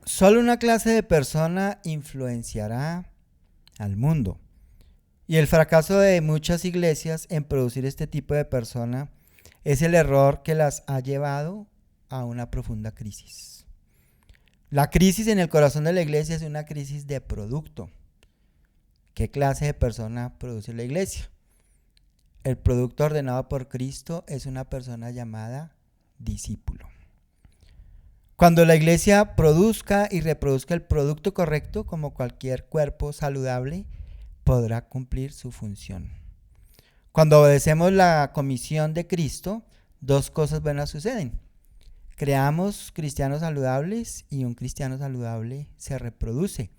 Solo una clase de persona influenciará al mundo. Y el fracaso de muchas iglesias en producir este tipo de persona es el error que las ha llevado a una profunda crisis. La crisis en el corazón de la iglesia es una crisis de producto. ¿Qué clase de persona produce la iglesia? El producto ordenado por Cristo es una persona llamada discípulo. Cuando la iglesia produzca y reproduzca el producto correcto, como cualquier cuerpo saludable, podrá cumplir su función. Cuando obedecemos la comisión de Cristo, dos cosas buenas suceden. Creamos cristianos saludables y un cristiano saludable se reproduce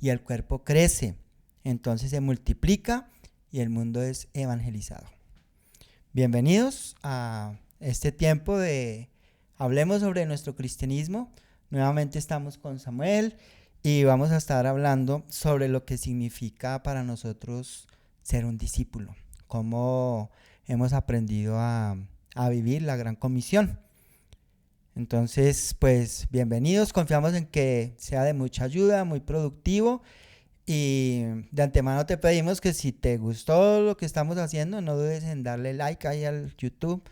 y el cuerpo crece. Entonces se multiplica y el mundo es evangelizado. Bienvenidos a este tiempo de Hablemos sobre nuestro cristianismo. Nuevamente estamos con Samuel y vamos a estar hablando sobre lo que significa para nosotros ser un discípulo, cómo hemos aprendido a vivir la gran comisión. Entonces, pues bienvenidos, confiamos en que sea de mucha ayuda, muy productivo y de antemano te pedimos que si te gustó lo que estamos haciendo, no dudes en darle like ahí al YouTube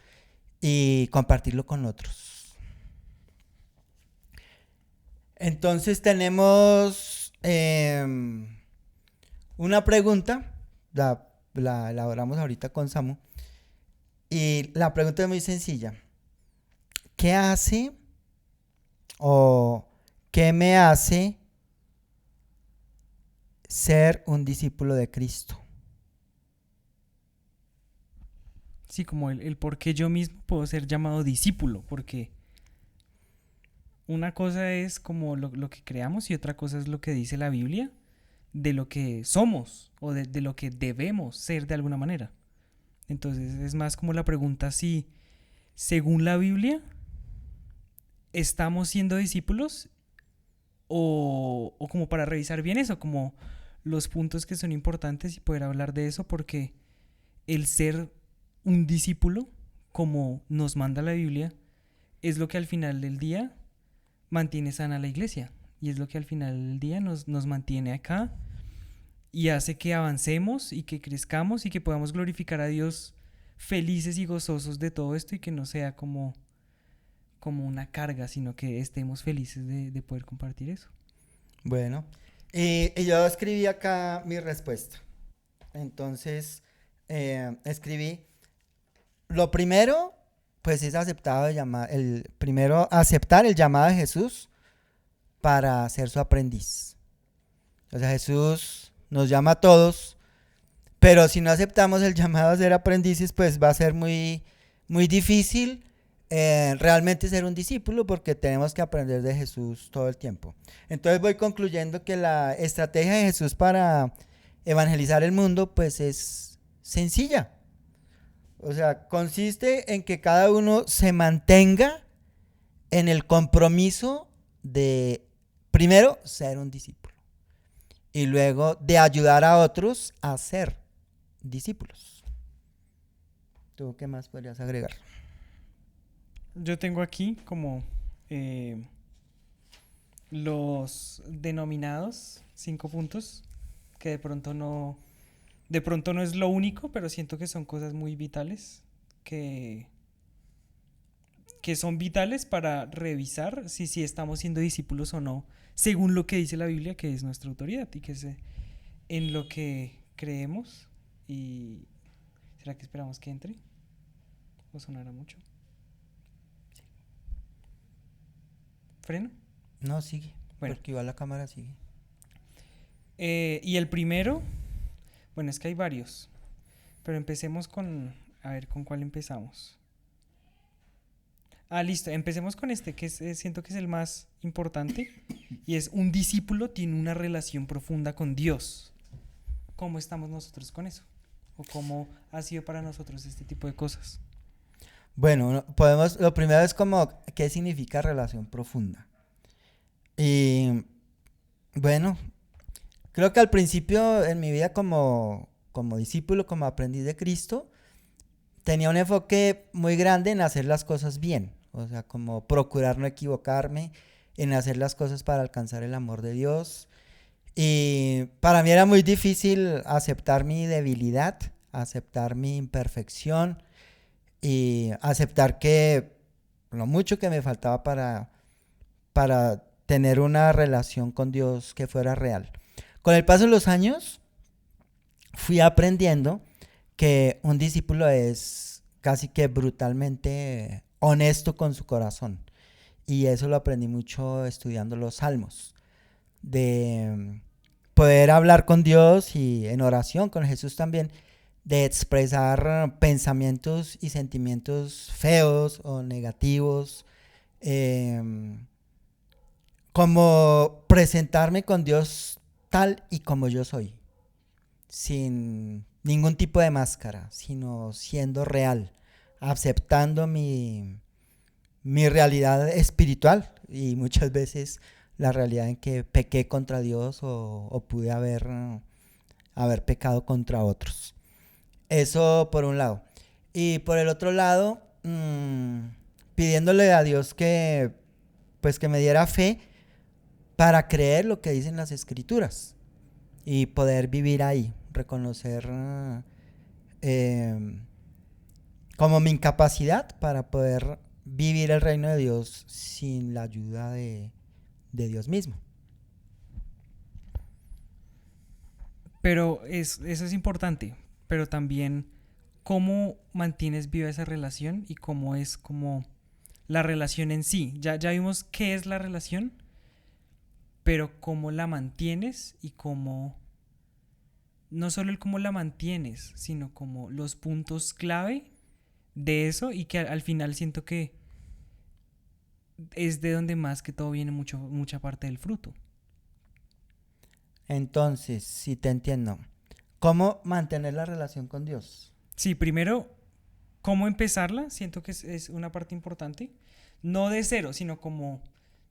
y compartirlo con otros. Entonces tenemos una pregunta, la elaboramos ahorita con Samu, y la pregunta es muy sencilla. ¿Qué hace o qué me hace ser un discípulo de Cristo? Sí, como el por qué yo mismo puedo ser llamado discípulo, porque una cosa es como lo que creamos y otra cosa es lo que dice la Biblia de lo que somos o de lo que debemos ser de alguna manera. Entonces es más como la pregunta si, según la Biblia, estamos siendo discípulos o como para revisar bien eso, como los puntos que son importantes y poder hablar de eso, porque el ser un discípulo, como nos manda la Biblia, es lo que al final del día mantiene sana la iglesia y es lo que al final del día nos mantiene acá y hace que avancemos y que crezcamos y que podamos glorificar a Dios felices y gozosos de todo esto y que no sea como una carga, sino que estemos felices de poder compartir eso. Bueno, y yo escribí acá mi respuesta. Entonces, escribí, lo primero, pues es primero aceptar el llamado de Jesús para ser su aprendiz. O sea, Jesús nos llama a todos, pero si no aceptamos el llamado a ser aprendices, pues va a ser muy, muy difícil realmente ser un discípulo porque tenemos que aprender de Jesús todo el tiempo. Entonces voy concluyendo que la estrategia de Jesús para evangelizar el mundo pues es sencilla. O sea, consiste en que cada uno se mantenga en el compromiso de, primero, ser un discípulo y luego de ayudar a otros a ser discípulos. ¿Tú qué más podrías agregar? Yo tengo aquí como eh, los denominados 5 puntos que de pronto no es lo único, pero siento que son cosas muy vitales que, que son vitales para revisar si estamos siendo discípulos o no, según lo que dice la Biblia, que es nuestra autoridad y que es en lo que creemos. Y ¿será que esperamos que entre? ¿O sonará mucho? ¿Freno? No, sigue, Bueno, porque igual la cámara sigue. y el primero, bueno, es que hay varios, pero empecemos a ver, ¿con cuál empezamos? Ah, listo, empecemos con este, siento que es el más importante, y es un discípulo tiene una relación profunda con Dios. ¿Cómo estamos nosotros con eso? ¿O cómo ha sido para nosotros este tipo de cosas? Bueno, lo primero es como, ¿qué significa relación profunda? Y bueno, creo que al principio en mi vida como discípulo, como aprendiz de Cristo, tenía un enfoque muy grande en hacer las cosas bien, o sea, como procurar no equivocarme, en hacer las cosas para alcanzar el amor de Dios. Y para mí era muy difícil aceptar mi debilidad, aceptar mi imperfección y aceptar que lo mucho que me faltaba para tener una relación con Dios que fuera real. Con el paso de los años fui aprendiendo que un discípulo es casi que brutalmente honesto con su corazón. Y eso lo aprendí mucho estudiando los salmos. De poder hablar con Dios y en oración con Jesús también, de expresar pensamientos y sentimientos feos o negativos, como presentarme con Dios tal y como yo soy, sin ningún tipo de máscara, sino siendo real, aceptando mi realidad espiritual y muchas veces la realidad en que pequé contra Dios o pude haber pecado contra otros. Eso por un lado. Y por el otro lado, pidiéndole a Dios que, pues, que me diera fe para creer lo que dicen las escrituras y poder vivir ahí, reconocer eh, como mi incapacidad para poder vivir el reino de Dios sin la ayuda de Dios mismo. Pero eso es importante, pero también cómo mantienes viva esa relación y cómo es como la relación en sí. Ya vimos qué es la relación, pero cómo la mantienes y cómo, no solo el cómo la mantienes, sino como los puntos clave de eso y que al final siento que es de donde más que todo viene mucha parte del fruto. Entonces, si te entiendo, ¿cómo mantener la relación con Dios? Sí, primero, cómo empezarla, siento que es una parte importante. No de cero, sino como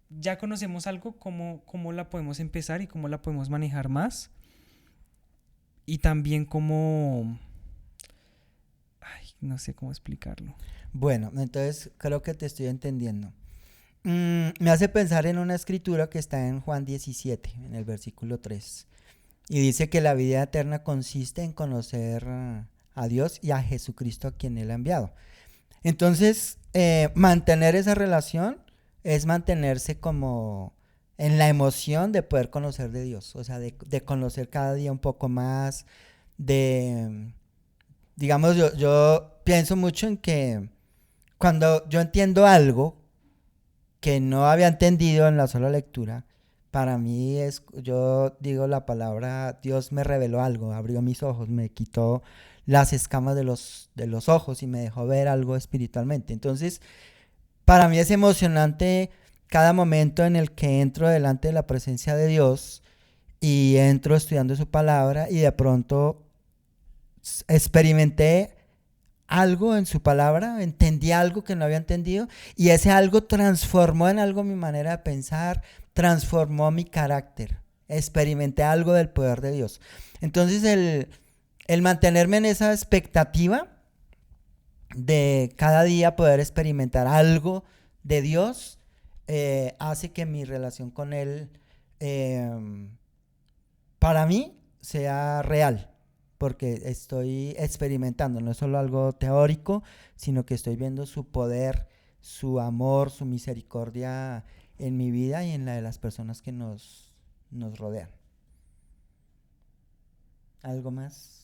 ya conocemos algo, cómo la podemos empezar y cómo la podemos manejar más. Y también cómo... Ay, no sé cómo explicarlo. Bueno, entonces creo que te estoy entendiendo. Me hace pensar en una escritura que está en Juan 17, en el versículo 3. Y dice que la vida eterna consiste en conocer a Dios y a Jesucristo a quien Él ha enviado. Entonces, mantener esa relación es mantenerse como en la emoción de poder conocer de Dios. O sea, de conocer cada día un poco más, de, digamos, yo pienso mucho en que cuando yo entiendo algo que no había entendido en la sola lectura, para mí es, yo digo la palabra, Dios me reveló algo, abrió mis ojos, me quitó las escamas de los ojos y me dejó ver algo espiritualmente. Entonces, para mí es emocionante cada momento en el que entro delante de la presencia de Dios y entro estudiando su palabra y de pronto experimenté algo en su palabra, entendí algo que no había entendido y ese algo transformó en algo mi manera de pensar, transformó mi carácter, experimenté algo del poder de Dios. Entonces el mantenerme en esa expectativa de cada día poder experimentar algo de Dios hace que mi relación con Él eh, para mí sea real, porque estoy experimentando, no es solo algo teórico, sino que estoy viendo su poder, su amor, su misericordia en mi vida y en la de las personas que nos rodean. ¿Algo más?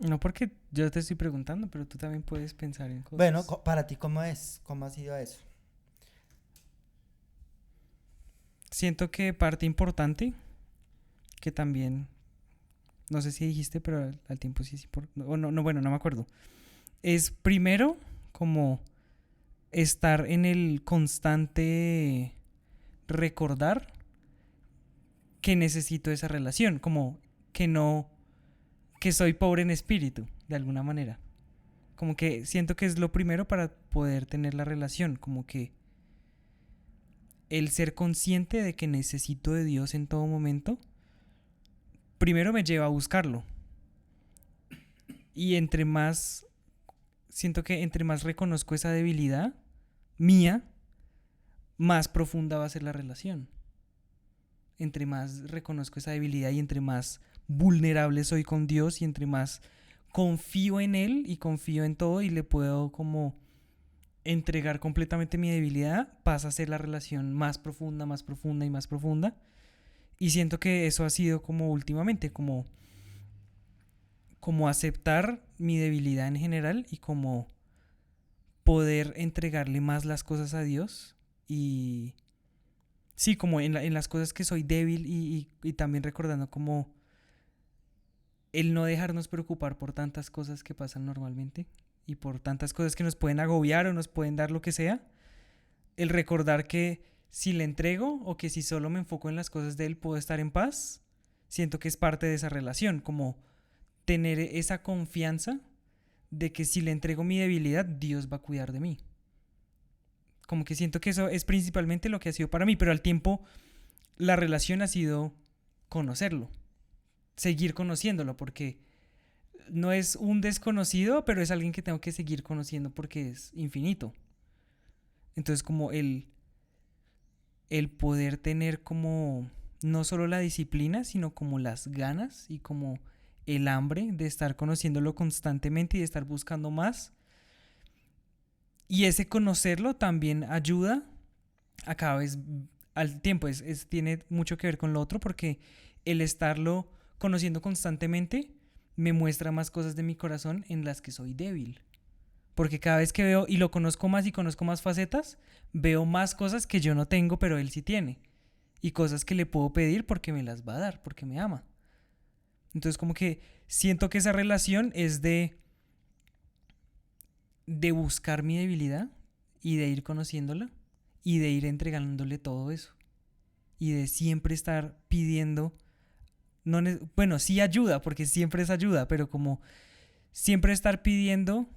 No porque yo te estoy preguntando, pero tú también puedes pensar en Bueno, cosas. para ti, ¿cómo es? ¿Cómo ha sido eso? Siento que parte importante, que también, no sé si dijiste, pero al tiempo sí es importante. O no, no, bueno, no me acuerdo. Es primero como estar en el constante recordar que necesito esa relación, como que no, que soy pobre en espíritu, de alguna manera. Como que siento que es lo primero para poder tener la relación, como que el ser consciente de que necesito de Dios en todo momento, primero me lleva a buscarlo. Y entre más, siento que entre más reconozco esa debilidad mía, más profunda va a ser la relación. Entre más reconozco esa debilidad y entre más vulnerable soy con Dios y entre más confío en Él y confío en todo y le puedo como entregar completamente mi debilidad, pasa a ser la relación más profunda, más profunda y más profunda. Y siento que eso ha sido como últimamente, como aceptar mi debilidad en general y como poder entregarle más las cosas a Dios y sí, como en las cosas que soy débil y también recordando como el no dejarnos preocupar por tantas cosas que pasan normalmente y por tantas cosas que nos pueden agobiar o nos pueden dar lo que sea, el recordar que si le entrego o que si solo me enfoco en las cosas de él puedo estar en paz, siento que es parte de esa relación, como tener esa confianza de que si le entrego mi debilidad, Dios va a cuidar de mí. Como que siento que eso es principalmente lo que ha sido para mí, pero al tiempo la relación ha sido conocerlo, seguir conociéndolo, porque no es un desconocido, pero es alguien que tengo que seguir conociendo porque es infinito. Entonces como el poder tener como no solo la disciplina, sino como las ganas y como el hambre de estar conociéndolo constantemente y de estar buscando más. Y ese conocerlo también ayuda a cada vez al tiempo, tiene mucho que ver con lo otro porque el estarlo conociendo constantemente me muestra más cosas de mi corazón en las que soy débil. Porque cada vez que veo y lo conozco más y conozco más facetas, veo más cosas que yo no tengo, pero él sí tiene. Y cosas que le puedo pedir porque me las va a dar, porque me ama. Entonces como que siento que esa relación es de buscar mi debilidad y de ir conociéndola y de ir entregándole todo eso. Y de siempre estar pidiendo, no, bueno, sí ayuda, porque siempre es ayuda, pero como siempre estar pidiendo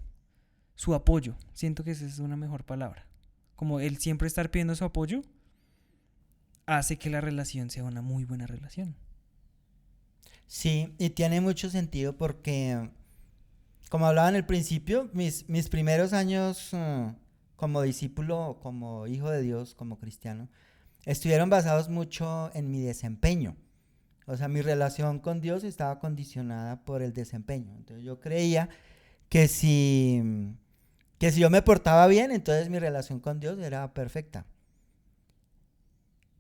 su apoyo. Siento que esa es una mejor palabra. Como el siempre estar pidiendo su apoyo hace que la relación sea una muy buena relación. Sí, y tiene mucho sentido porque, como hablaba en el principio, mis primeros años como discípulo, como hijo de Dios, como cristiano, estuvieron basados mucho en mi desempeño. O sea, mi relación con Dios estaba condicionada por el desempeño. Entonces yo creía que que si yo me portaba bien, entonces mi relación con Dios era perfecta.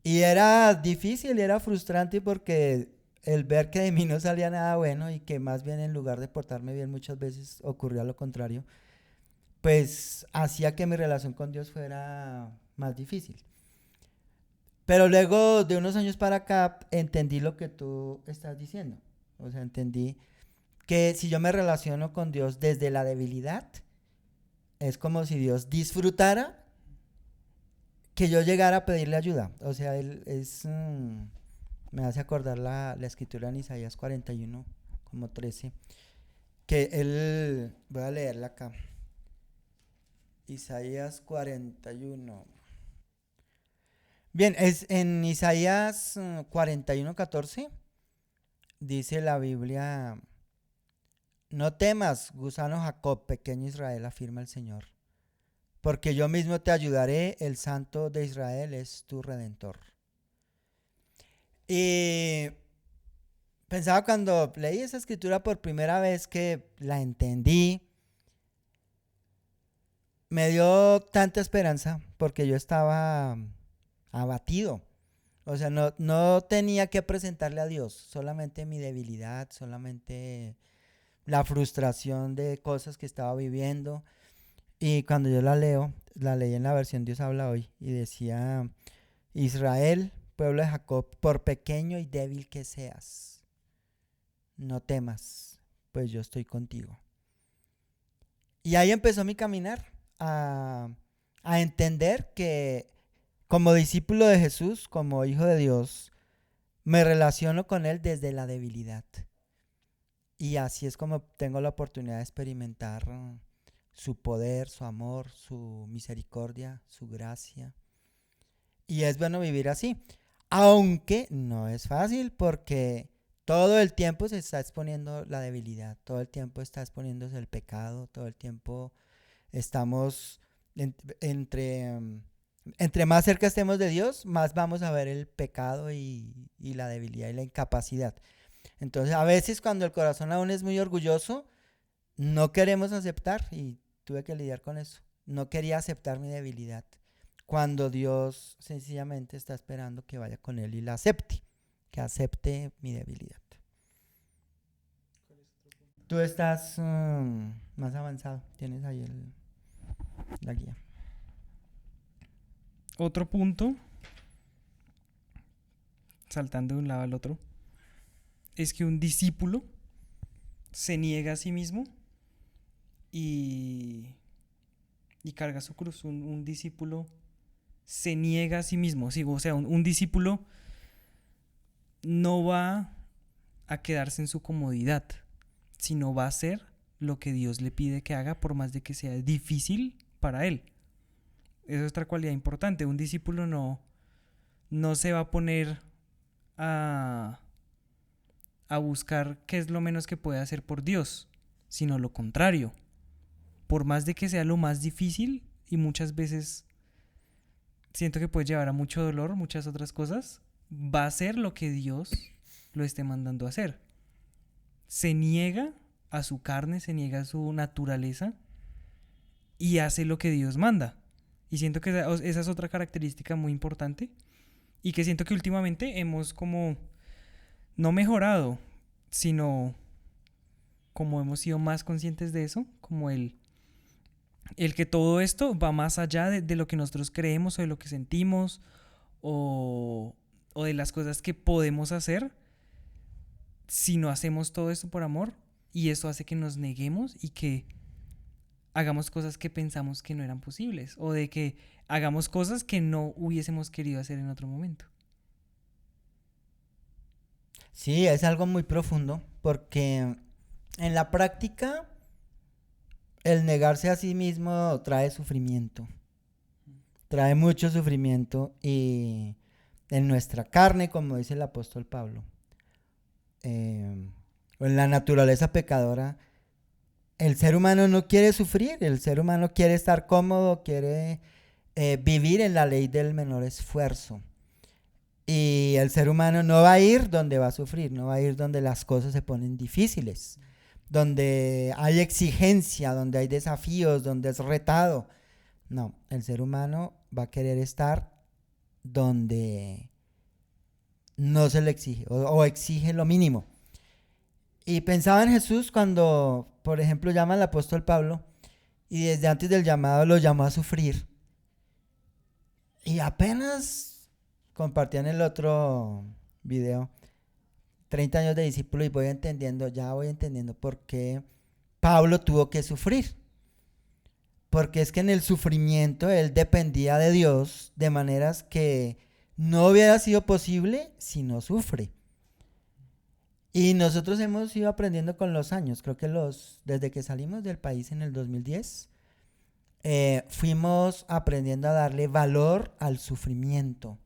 Y era difícil y era frustrante porque el ver que de mí no salía nada bueno y que más bien en lugar de portarme bien muchas veces ocurría lo contrario, pues hacía que mi relación con Dios fuera más difícil. Pero luego de unos años para acá entendí lo que tú estás diciendo. O sea, entendí que si yo me relaciono con Dios desde la debilidad, es como si Dios disfrutara que yo llegara a pedirle ayuda. O sea, él es... me hace acordar la escritura en Isaías 41, como 13, que él... Voy a leerla acá. Isaías 41. Bien, es en Isaías 41, 14, dice la Biblia, no temas, gusano Jacob, pequeño Israel, afirma el Señor, porque yo mismo te ayudaré, el Santo de Israel es tu Redentor. Y pensaba cuando leí esa escritura por primera vez que la entendí, me dio tanta esperanza porque yo estaba abatido. O sea, no tenía que presentarle a Dios, solamente mi debilidad, solamente la frustración de cosas que estaba viviendo. Y cuando yo la leí en la versión Dios habla hoy y decía, Israel, pueblo de Jacob, por pequeño y débil que seas, no temas, pues yo estoy contigo. Y ahí empezó mi caminar a, a entender que como discípulo de Jesús, como hijo de Dios, me relaciono con Él desde la debilidad. Y así es como tengo la oportunidad de experimentar su poder, su amor, su misericordia, su gracia. Y es bueno vivir así. Aunque no es fácil porque todo el tiempo se está exponiendo la debilidad, todo el tiempo está exponiéndose el pecado, todo el tiempo estamos entre Entre más cerca estemos de Dios, más vamos a ver el pecado y la debilidad y la incapacidad. Entonces, a veces cuando el corazón aún es muy orgulloso, no queremos aceptar, y tuve que lidiar con eso. No quería aceptar mi debilidad, cuando Dios sencillamente está esperando que vaya con Él y la acepte, que acepte mi debilidad. Tú estás más avanzado, tienes ahí la guía. Otro punto, saltando de un lado al otro, es que un discípulo se niega a sí mismo y carga su cruz. Un discípulo se niega a sí mismo. Sí, o sea, un discípulo no va a quedarse en su comodidad, sino va a hacer lo que Dios le pide que haga, por más de que sea difícil para él. Esa es otra cualidad importante. Un discípulo no se va a poner a buscar qué es lo menos que puede hacer por Dios, sino lo contrario. Por más de que sea lo más difícil, y muchas veces siento que puede llevar a mucho dolor, muchas otras cosas, va a hacer lo que Dios lo esté mandando a hacer. Se niega a su carne, se niega a su naturaleza y hace lo que Dios manda. Y siento que esa es otra característica muy importante, y que siento que últimamente hemos como no mejorado, sino como hemos sido más conscientes de eso, como el que todo esto va más allá de lo que nosotros creemos o de lo que sentimos o de las cosas que podemos hacer, si no hacemos todo esto por amor, y eso hace que nos neguemos y que hagamos cosas que pensamos que no eran posibles, o de que hagamos cosas que no hubiésemos querido hacer en otro momento. Sí, es algo muy profundo, porque en la práctica el negarse a sí mismo trae sufrimiento, trae mucho sufrimiento, y en nuestra carne, como dice el apóstol Pablo, o en la naturaleza pecadora, el ser humano no quiere sufrir, el ser humano quiere estar cómodo, quiere vivir en la ley del menor esfuerzo. Y el ser humano no va a ir donde va a sufrir, no va a ir donde las cosas se ponen difíciles, donde hay exigencia, donde hay desafíos, donde es retado. No, el ser humano va a querer estar donde no se le exige, o exige lo mínimo. Y pensaba en Jesús cuando, por ejemplo, llama al apóstol Pablo, y desde antes del llamado lo llamó a sufrir. Y apenas compartí en el otro video 30 años de discípulo, y voy entendiendo por qué Pablo tuvo que sufrir. Porque es que en el sufrimiento él dependía de Dios de maneras que no hubiera sido posible si no sufre. Y nosotros hemos ido aprendiendo con los años. Creo que desde que salimos del país en el 2010, fuimos aprendiendo a darle valor al sufrimiento.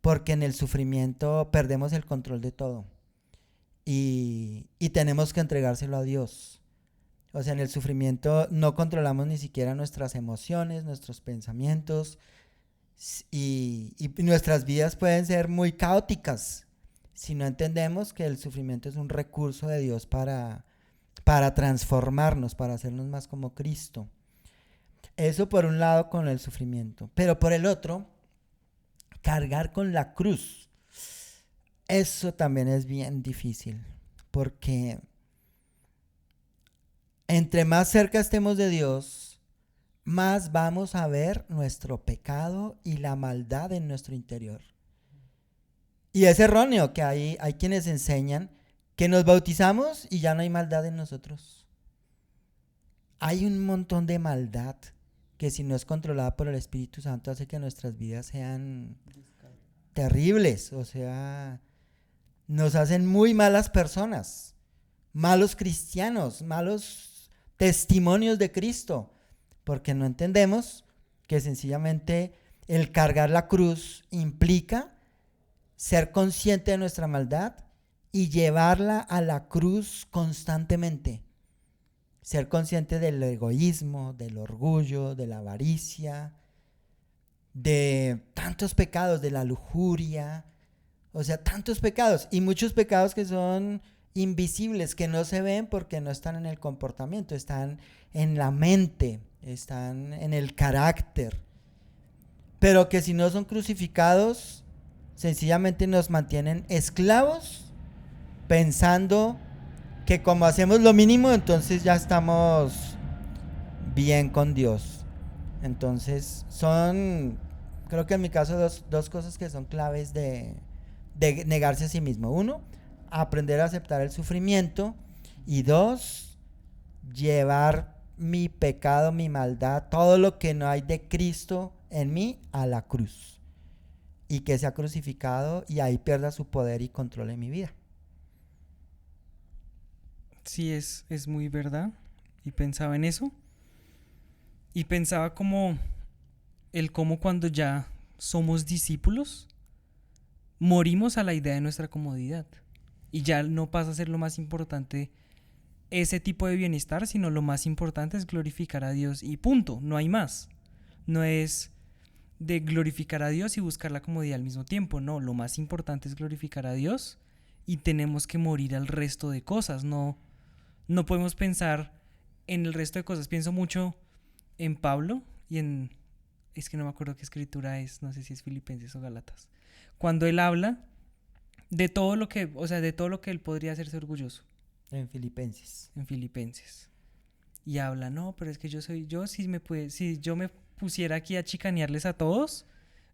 Porque en el sufrimiento perdemos el control de todo. Y tenemos que entregárselo a Dios. O sea, en el sufrimiento no controlamos ni siquiera nuestras emociones, nuestros pensamientos, y nuestras vidas pueden ser muy caóticas si no entendemos que el sufrimiento es un recurso de Dios para transformarnos, para hacernos más como Cristo. Eso por un lado con el sufrimiento. Pero por el otro, cargar con la cruz. Eso también es bien difícil, porque entre más cerca estemos de Dios, más vamos a ver nuestro pecado y la maldad en nuestro interior. Y es erróneo que hay quienes enseñan que nos bautizamos y ya no hay maldad en nosotros. Hay un montón de maldad que, si no es controlada por el Espíritu Santo, hace que nuestras vidas sean terribles. O sea, nos hacen muy malas personas, malos cristianos, malos testimonios de Cristo, porque no entendemos que sencillamente el cargar la cruz implica ser consciente de nuestra maldad y llevarla a la cruz constantemente. Ser consciente del egoísmo, del orgullo, de la avaricia, de tantos pecados, de la lujuria, o sea, tantos pecados y muchos pecados que son invisibles, que no se ven porque no están en el comportamiento, están en la mente, están en el carácter, pero que si no son crucificados, sencillamente nos mantienen esclavos pensando que como hacemos lo mínimo, entonces ya estamos bien con Dios. Entonces creo que en mi caso, dos cosas que son claves de negarse a sí mismo. Uno, aprender a aceptar el sufrimiento. Y dos, llevar mi pecado, mi maldad, todo lo que no hay de Cristo en mí a la cruz. Y que sea crucificado y ahí pierda su poder y control en mi vida. Sí, es muy verdad. Y pensaba en eso. Y pensaba como cómo cuando ya somos discípulos, morimos a la idea de nuestra comodidad. Y ya no pasa a ser lo más importante ese tipo de bienestar, sino lo más importante es glorificar a Dios y punto, no hay más. No es de glorificar a Dios y buscar la comodidad al mismo tiempo, no, lo más importante es glorificar a Dios y tenemos que morir al resto de cosas, no podemos pensar en el resto de cosas. Pienso mucho en Pablo y es que no me acuerdo qué escritura es, no sé si es Filipenses o Gálatas, cuando él habla de todo lo que, o sea, de todo lo que él podría hacerse orgulloso. En Filipenses. En Filipenses. Y habla, no, pero es que si yo me pusiera aquí a chicanearles a todos,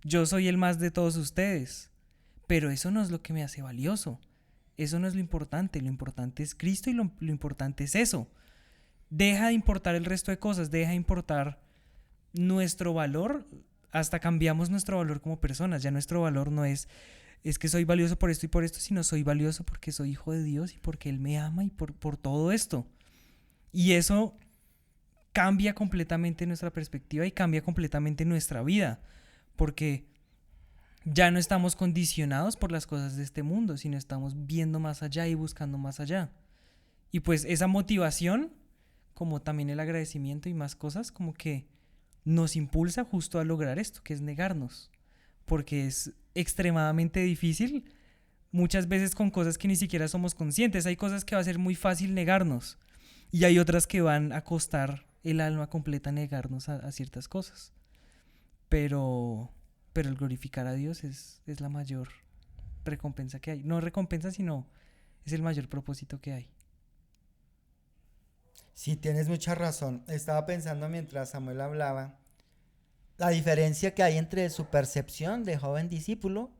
yo soy el más de todos ustedes. Pero eso no es lo que me hace valioso. Eso no es lo importante es Cristo y lo importante es eso. Deja de importar el resto de cosas, deja de importar nuestro valor, hasta cambiamos nuestro valor como personas. Ya nuestro valor no es que soy valioso por esto y por esto, sino soy valioso porque soy hijo de Dios y porque Él me ama y por todo esto. Y eso cambia completamente nuestra perspectiva y cambia completamente nuestra vida, porque ya no estamos condicionados por las cosas de este mundo, sino estamos viendo más allá y buscando más allá. Y pues esa motivación, como también el agradecimiento y más cosas, como que nos impulsa justo a lograr esto, que es negarnos, porque es extremadamente difícil, muchas veces con cosas que ni siquiera somos conscientes. Hay cosas que va a ser muy fácil negarnos y hay otras que van a costar el alma completa negarnos a ciertas cosas. Pero el glorificar a Dios es la mayor recompensa que hay. No recompensa, sino es el mayor propósito que hay. Sí, tienes mucha razón. Estaba pensando mientras Samuel hablaba, la diferencia que hay entre su percepción de joven discípulo.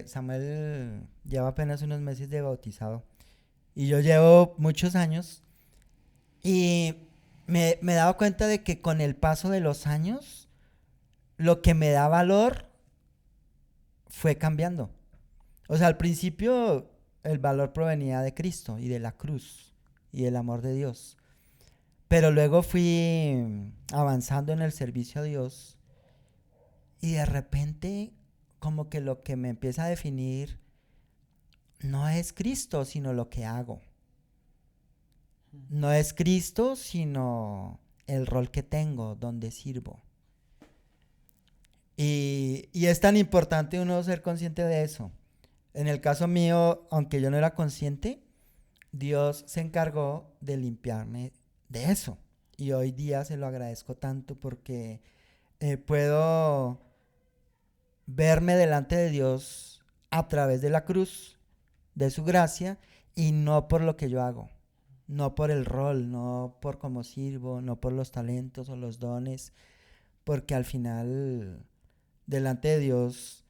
Samuel lleva apenas unos meses de bautizado y yo llevo muchos años y me he dado cuenta de que con el paso de los años lo que me da valor fue cambiando. O sea, al principio el valor provenía de Cristo y de la cruz y del amor de Dios. Pero luego fui avanzando en el servicio a Dios y de repente como que lo que me empieza a definir no es Cristo, sino lo que hago. No es Cristo, sino el rol que tengo, donde sirvo. Y es tan importante uno ser consciente de eso. En el caso mío, aunque yo no era consciente, Dios se encargó de limpiarme de eso. Y hoy día se lo agradezco tanto porque puedo verme delante de Dios a través de la cruz, de su gracia, y no por lo que yo hago, no por el rol, no por cómo sirvo, no por los talentos o los dones, porque al final, delante de Dios,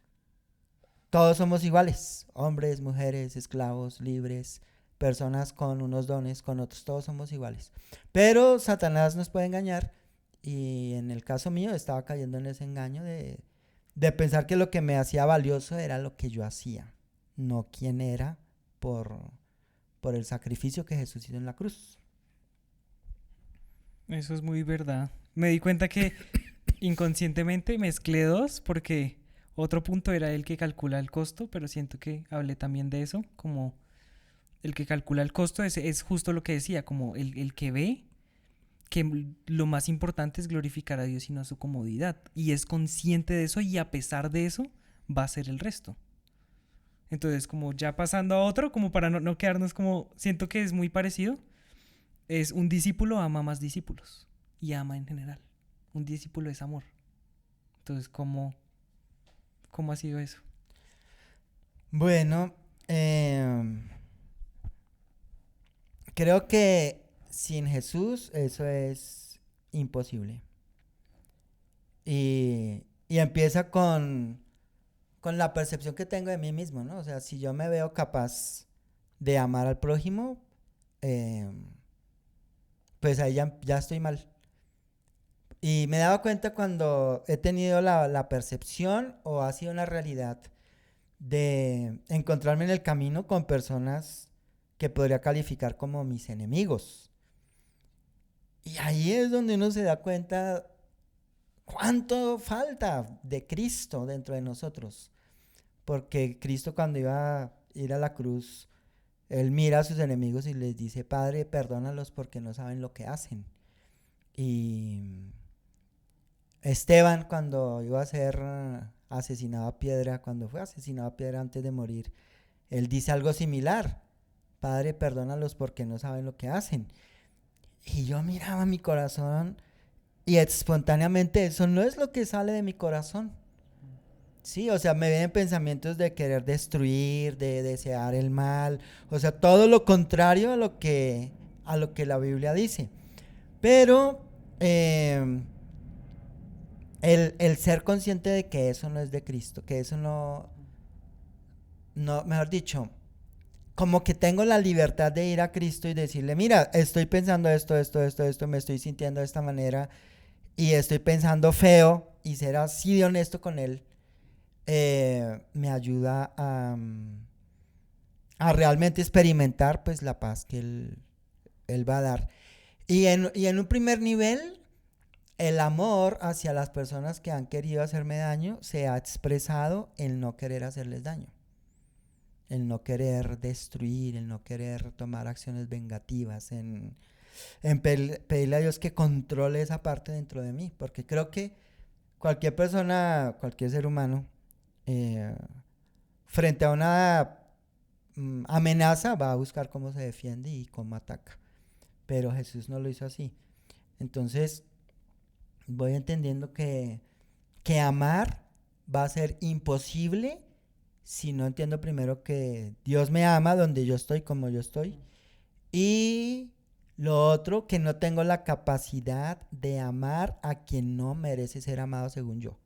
todos somos iguales, hombres, mujeres, esclavos, libres, personas con unos dones, con otros, todos somos iguales. Pero Satanás nos puede engañar y en el caso mío estaba cayendo en ese engaño de pensar que lo que me hacía valioso era lo que yo hacía, no quién era por el sacrificio que Jesús hizo en la cruz. Eso es muy verdad. Me di cuenta que inconscientemente mezclé dos porque otro punto era el que calcula el costo, pero siento que hablé también de eso, como el que calcula el costo es justo lo que decía, como el que ve lo más importante es glorificar a Dios y no a su comodidad. Y es consciente de eso y a pesar de eso va a hacer el resto. Entonces, como ya pasando a otro, como para no quedarnos como, siento que es muy parecido, es un discípulo ama más discípulos y ama en general. Un discípulo es amor. Entonces, ¿cómo ha sido eso? Bueno, creo que sin Jesús eso es imposible. Y empieza con la percepción que tengo de mí mismo, ¿no? O sea, si yo me veo capaz de amar al prójimo, eh, pues ahí ya estoy mal. Y me he dado cuenta cuando he tenido la percepción o ha sido una realidad de encontrarme en el camino con personas que podría calificar como mis enemigos. Y ahí es donde uno se da cuenta cuánto falta de Cristo dentro de nosotros. Porque Cristo cuando iba a ir a la cruz, Él mira a sus enemigos y les dice, Padre, perdónalos porque no saben lo que hacen. Y Esteban cuando iba a ser asesinado a piedra, cuando fue asesinado a piedra antes de morir, él dice algo similar. Padre, perdónalos porque no saben lo que hacen. Y yo miraba mi corazón y espontáneamente eso no es lo que sale de mi corazón. Sí, o sea, me vienen pensamientos de querer destruir, de desear el mal, o sea, todo lo contrario a lo que la Biblia dice. Pero el ser consciente de que eso no es de Cristo, que eso no, mejor dicho, como que tengo la libertad de ir a Cristo y decirle, mira, estoy pensando esto, me estoy sintiendo de esta manera y estoy pensando feo y ser así de honesto con Él, me ayuda a realmente experimentar pues la paz que Él va a dar. Y en un primer nivel, el amor hacia las personas que han querido hacerme daño se ha expresado en no querer hacerles daño, el no querer destruir, el no querer tomar acciones vengativas, en pedirle a Dios que controle esa parte dentro de mí, porque creo que cualquier persona, cualquier ser humano, eh, frente a una amenaza va a buscar cómo se defiende y cómo ataca, pero Jesús no lo hizo así. Entonces voy entendiendo que amar va a ser imposible si no entiendo primero que Dios me ama donde yo estoy, como yo estoy. Y lo otro, que no tengo la capacidad de amar a quien no merece ser amado según yo.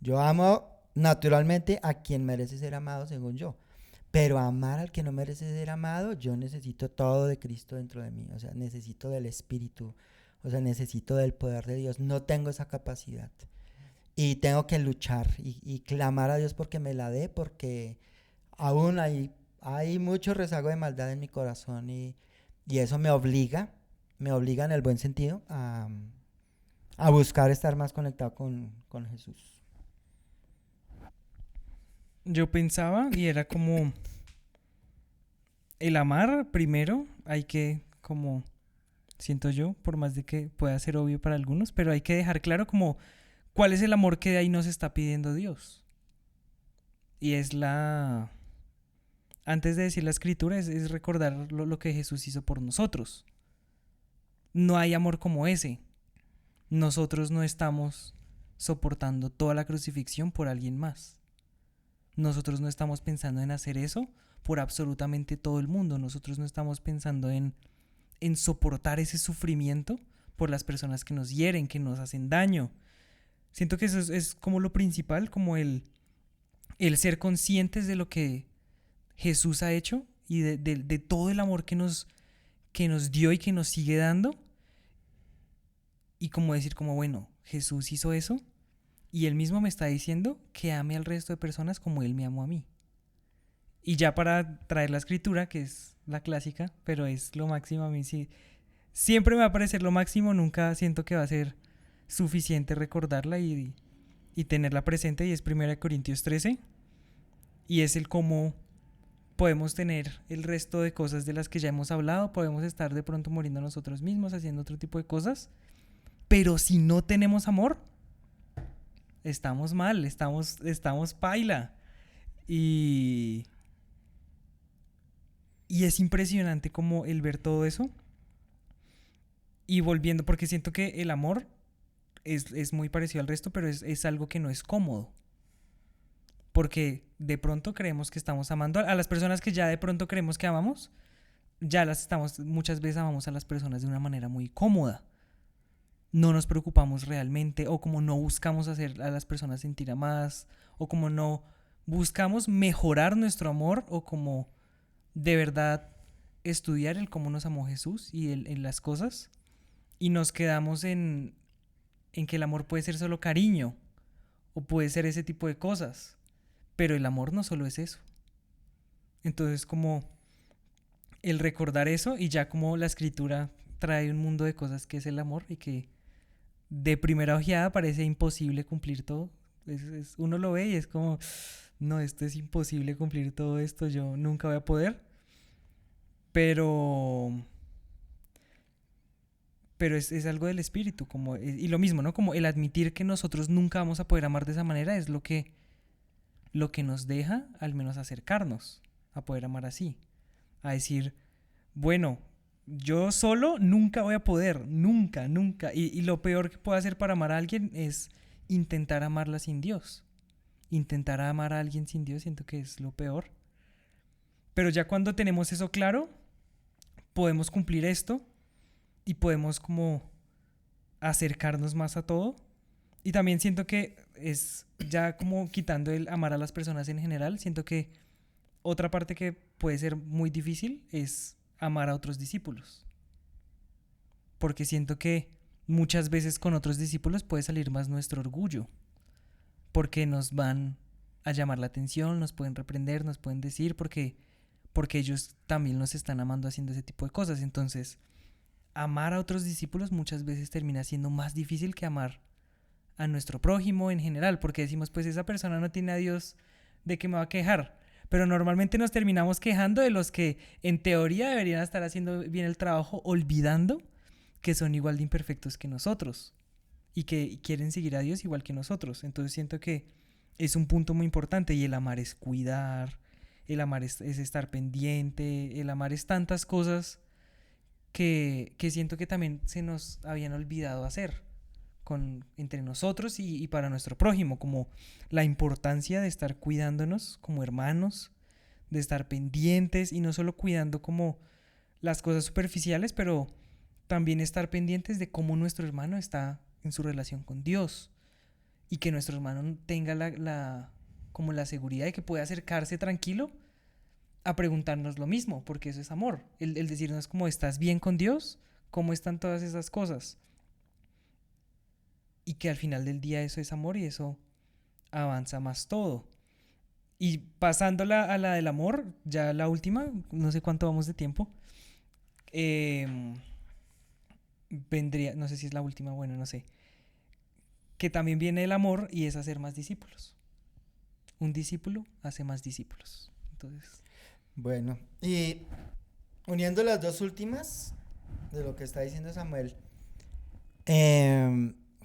Yo amo naturalmente a quien merece ser amado según yo. Pero amar al que no merece ser amado, yo necesito todo de Cristo dentro de mí. O sea, necesito del Espíritu. O sea, necesito del poder de Dios. No tengo esa capacidad. Y tengo que luchar y clamar a Dios porque me la dé, porque aún hay mucho rezago de maldad en mi corazón y eso me obliga en el buen sentido a buscar estar más conectado con Jesús. Yo pensaba y era como el amar primero, hay que como siento yo, por más de que pueda ser obvio para algunos, pero hay que dejar claro como cuál es el amor que de ahí nos está pidiendo Dios. Y es antes de decir la escritura, es recordar lo que Jesús hizo por nosotros. No hay amor como ese. Nosotros no estamos soportando toda la crucifixión por alguien más. Nosotros no estamos pensando en hacer eso por absolutamente todo el mundo. Nosotros no estamos pensando en soportar ese sufrimiento por las personas que nos hieren, que nos hacen daño. Siento que eso es como lo principal, como el ser conscientes de lo que Jesús ha hecho y de todo el amor que nos dio y que nos sigue dando. Y como decir como, bueno, Jesús hizo eso y Él mismo me está diciendo que ame al resto de personas como Él me amó a mí. Y ya para traer la escritura, que es la clásica, pero es lo máximo a mí, sí. Siempre me va a parecer lo máximo, nunca siento que va a ser suficiente recordarla y tenerla presente, y es 1 Corintios 13, y es el cómo podemos tener el resto de cosas de las que ya hemos hablado, podemos estar de pronto muriendo nosotros mismos, haciendo otro tipo de cosas, pero si no tenemos amor, estamos mal, estamos paila. Y es impresionante como el ver todo eso. Y volviendo, porque siento que el amor es muy parecido al resto, pero es algo que no es cómodo. Porque de pronto creemos que estamos amando a las personas que ya de pronto creemos que amamos, muchas veces amamos a las personas de una manera muy cómoda. No nos preocupamos realmente, o como no buscamos hacer a las personas sentir amadas, o como no buscamos mejorar nuestro amor, o como de verdad estudiar el cómo nos amó Jesús y en las cosas, y nos quedamos en que el amor puede ser solo cariño, o puede ser ese tipo de cosas, pero el amor no solo es eso. Entonces como el recordar eso, y ya como la escritura trae un mundo de cosas que es el amor, y que de primera ojeada parece imposible cumplir todo. Uno lo ve y es como, no, esto es imposible cumplir todo esto, yo nunca voy a poder. Pero es algo del espíritu, como, y lo mismo, ¿no? Como el admitir que nosotros nunca vamos a poder amar de esa manera es lo que nos deja al menos acercarnos a poder amar así. A decir, bueno, yo solo nunca voy a poder, nunca, nunca. Y lo peor que puedo hacer para amar a alguien es intentar amarla sin Dios. Intentar amar a alguien sin Dios siento que es lo peor. Pero ya cuando tenemos eso claro, podemos cumplir esto y podemos como acercarnos más a todo. Y también siento que es ya como quitando el amar a las personas en general, siento que otra parte que puede ser muy difícil es amar a otros discípulos. Porque siento que muchas veces con otros discípulos puede salir más nuestro orgullo. Porque nos van a llamar la atención, nos pueden reprender, nos pueden decir, porque ellos también nos están amando haciendo ese tipo de cosas. Entonces, amar a otros discípulos muchas veces termina siendo más difícil que amar a nuestro prójimo en general, porque decimos, pues esa persona no tiene a Dios, ¿de qué me va a quejar? Pero normalmente nos terminamos quejando de los que en teoría deberían estar haciendo bien el trabajo, olvidando que son igual de imperfectos que nosotros y que quieren seguir a Dios igual que nosotros. Entonces siento que es un punto muy importante, y el amar es cuidar, el amar es estar pendiente, el amar es tantas cosas que siento que también se nos habían olvidado hacer entre nosotros y para nuestro prójimo, como la importancia de estar cuidándonos como hermanos, de estar pendientes, y no solo cuidando como las cosas superficiales, pero también estar pendientes de cómo nuestro hermano está en su relación con Dios, y que nuestro hermano tenga como la seguridad de que puede acercarse tranquilo a preguntarnos lo mismo, porque eso es amor, el decirnos como, ¿estás bien con Dios? ¿Cómo están todas esas cosas? Y que al final del día eso es amor, y eso avanza más todo. Y pasándola a la del amor, ya la última, no sé cuánto vamos de tiempo, vendría, no sé si es la última, bueno, no sé, que también viene el amor, y es hacer más discípulos. Un discípulo hace más discípulos. Entonces, Bueno, y uniendo las dos últimas de lo que está diciendo Samuel,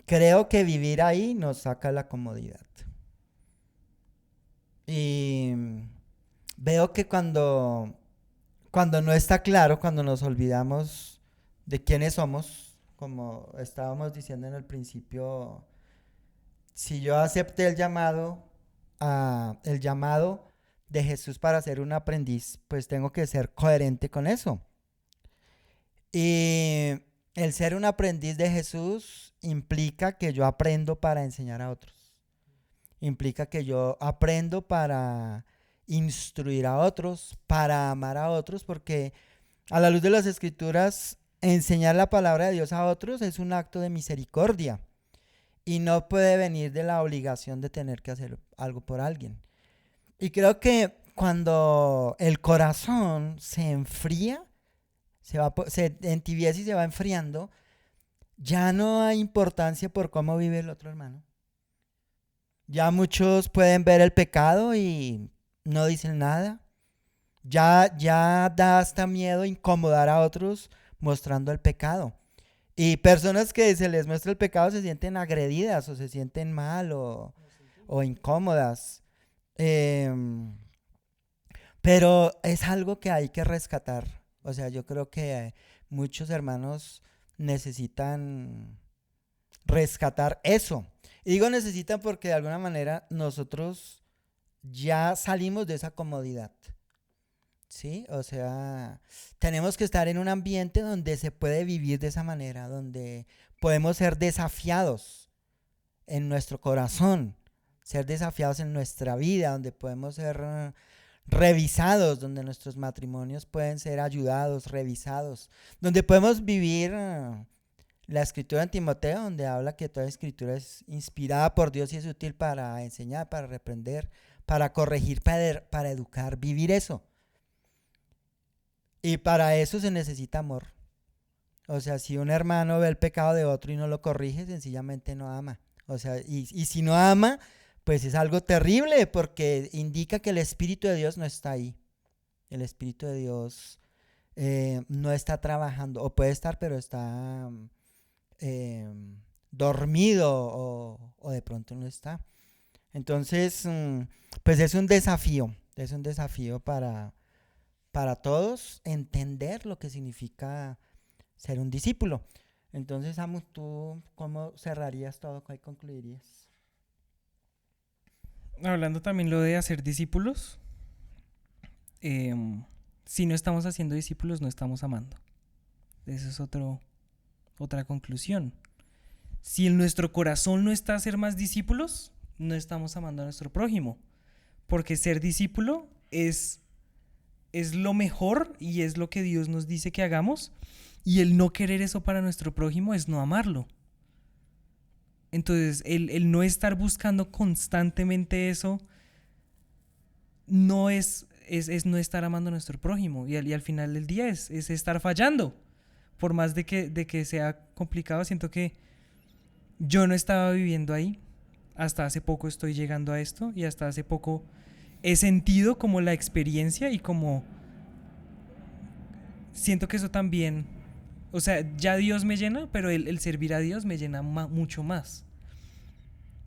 creo que vivir ahí nos saca la comodidad. Y veo que cuando no está claro, cuando nos olvidamos de quiénes somos, como estábamos diciendo en el principio, si yo acepté el llamado de Jesús para ser un aprendiz, pues tengo que ser coherente con eso. Y el ser un aprendiz de Jesús implica que yo aprendo para enseñar a otros. Implica que yo aprendo para instruir a otros, para amar a otros, porque a la luz de las Escrituras, enseñar la palabra de Dios a otros es un acto de misericordia, y no puede venir de la obligación de tener que hacer algo por alguien. Y creo que cuando el corazón se enfría, se entibieza y se va enfriando, ya no hay importancia por cómo vive el otro hermano. Ya muchos pueden ver el pecado y no dicen nada. Ya da hasta miedo incomodar a otros mostrando el pecado. Y personas que se les muestra el pecado se sienten agredidas o se sienten mal o incómodas. Em, pero es algo que hay que rescatar. O sea, yo creo que muchos hermanos necesitan rescatar eso. Y digo necesitan porque de alguna manera nosotros ya salimos de esa comodidad. ¿Sí? O sea, tenemos que estar en un ambiente donde se puede vivir de esa manera, donde podemos ser desafiados en nuestro corazón, ser desafiados en nuestra vida, donde podemos ser revisados, donde nuestros matrimonios pueden ser ayudados, revisados, donde podemos vivir la escritura en Timoteo, donde habla que toda escritura es inspirada por Dios y es útil para enseñar, para reprender, para corregir, para educar, vivir eso. Y para eso se necesita amor. O sea, si un hermano ve el pecado de otro y no lo corrige, sencillamente no ama. O sea, y si no ama, pues es algo terrible porque indica que el Espíritu de Dios no está ahí. El Espíritu de Dios no está trabajando, o puede estar, pero está eh, dormido o de pronto no está. Entonces, pues es un desafío para todos entender lo que significa ser un discípulo. Entonces, Amo, ¿tú cómo cerrarías todo? ¿Cómo concluirías? Hablando también lo de hacer discípulos, em, si no estamos haciendo discípulos, no estamos amando. Esa es otra conclusión. Si en nuestro corazón no está hacer más discípulos, no estamos amando a nuestro prójimo. Porque ser discípulo es lo mejor y es lo que Dios nos dice que hagamos. Y el no querer eso para nuestro prójimo es no amarlo. Entonces, el no estar buscando constantemente eso no es no estar amando a nuestro prójimo. Y al final del día es estar fallando. Por más de que sea complicado, siento que yo no estaba viviendo ahí. Hasta hace poco estoy llegando a esto y hasta hace poco he sentido como la experiencia y como siento que eso también, o sea, ya Dios me llena, pero el servir a Dios me llena mucho más.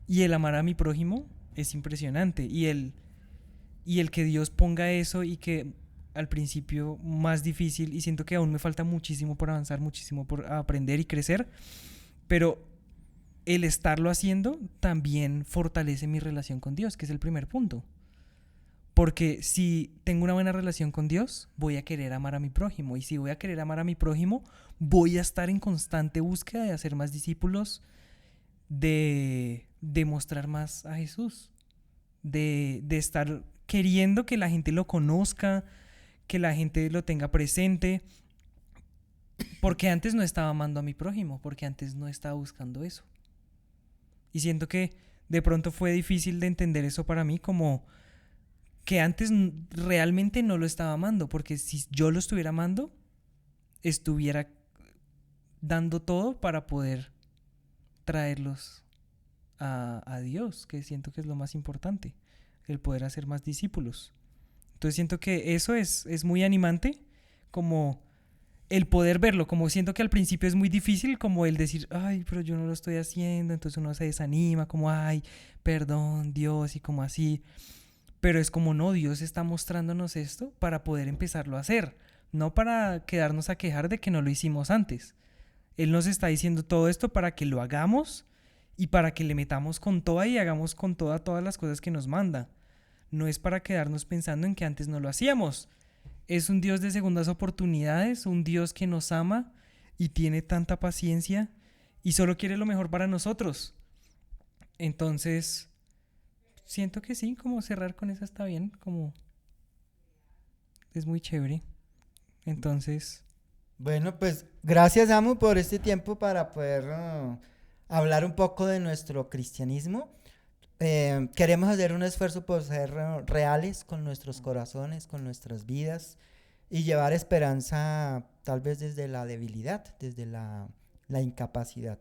Y el amar a mi prójimo es impresionante. Y el que Dios ponga eso y que al principio más difícil, y siento que aún me falta muchísimo por avanzar, muchísimo por aprender y crecer, pero el estarlo haciendo también fortalece mi relación con Dios, que es el primer punto. Porque si tengo una buena relación con Dios, voy a querer amar a mi prójimo. Y si voy a querer amar a mi prójimo, voy a estar en constante búsqueda de hacer más discípulos, de mostrar más a Jesús, de estar queriendo que la gente lo conozca, que la gente lo tenga presente. Porque antes no estaba amando a mi prójimo, porque antes no estaba buscando eso. Y siento que de pronto fue difícil de entender eso para mí, como que antes realmente no lo estaba amando, porque si yo lo estuviera amando, estuviera dando todo para poder traerlos a Dios, que siento que es lo más importante, el poder hacer más discípulos. Entonces siento que eso es muy animante, como el poder verlo, como siento que al principio es muy difícil, como el decir, ay, pero yo no lo estoy haciendo, entonces uno se desanima, como, ay, perdón, Dios, y como así. Pero es como, no, Dios está mostrándonos esto para poder empezarlo a hacer, no para quedarnos a quejar de que no lo hicimos antes. Él nos está diciendo todo esto para que lo hagamos y para que le metamos con toda y hagamos con todas las cosas que nos manda. No es para quedarnos pensando en que antes no lo hacíamos. Es un Dios de segundas oportunidades, un Dios que nos ama y tiene tanta paciencia y solo quiere lo mejor para nosotros. Entonces, siento que sí, como cerrar con eso está bien, como es muy chévere. Entonces, Bueno, pues gracias, Amo, por este tiempo para poder hablar un poco de nuestro cristianismo. Queremos hacer un esfuerzo por ser reales con nuestros corazones, con nuestras vidas y llevar esperanza tal vez desde la debilidad, desde la incapacidad.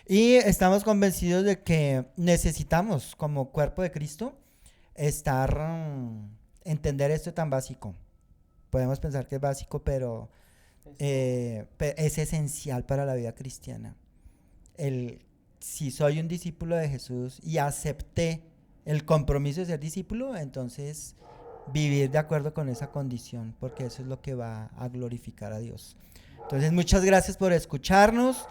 Y estamos convencidos de que necesitamos como cuerpo de Cristo entender esto tan básico. podemos pensar que es básico, pero es esencial para la vida cristiana. Si soy un discípulo de Jesús y acepté el compromiso de ser discípulo, entonces vivir de acuerdo con esa condición, porque eso es lo que va a glorificar a Dios. Entonces, muchas gracias por escucharnos.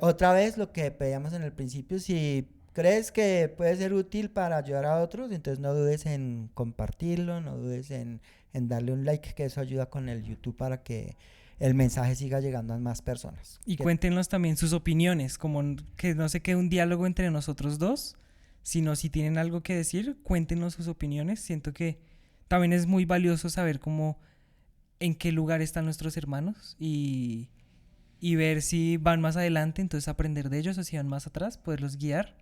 Otra vez, lo que pedíamos en el principio, si crees que puede ser útil para ayudar a otros, entonces no dudes en compartirlo, no dudes en darle un like, que eso ayuda con el YouTube para que el mensaje siga llegando a más personas. Y cuéntenos también sus opiniones, como que no se quede un diálogo entre nosotros dos, sino si tienen algo que decir, cuéntenos sus opiniones. Siento que también es muy valioso saber cómo, en qué lugar están nuestros hermanos y ver si van más adelante, entonces aprender de ellos, o si van más atrás, poderlos guiar.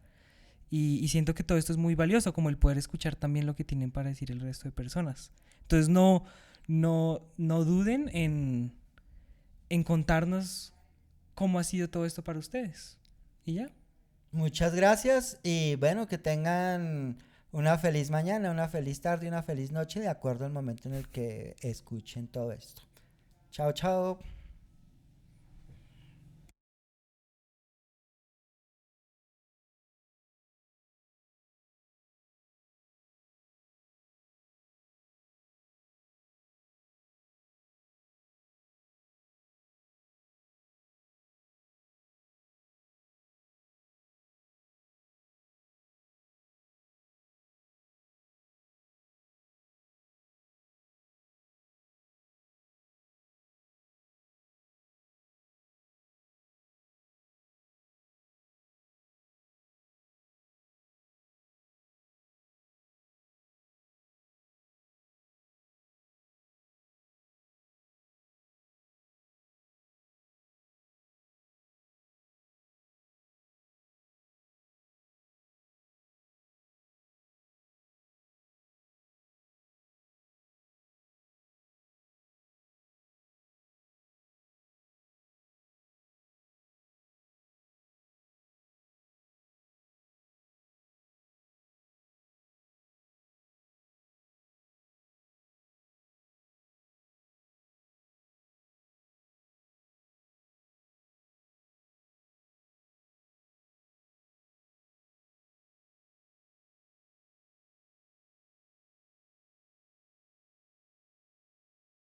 Y siento que todo esto es muy valioso, como el poder escuchar también lo que tienen para decir el resto de personas. Entonces no duden en contarnos cómo ha sido todo esto para ustedes. Y ya. Muchas gracias y bueno, que tengan una feliz mañana, una feliz tarde y una feliz noche de acuerdo al momento en el que escuchen todo esto. Chao, chao.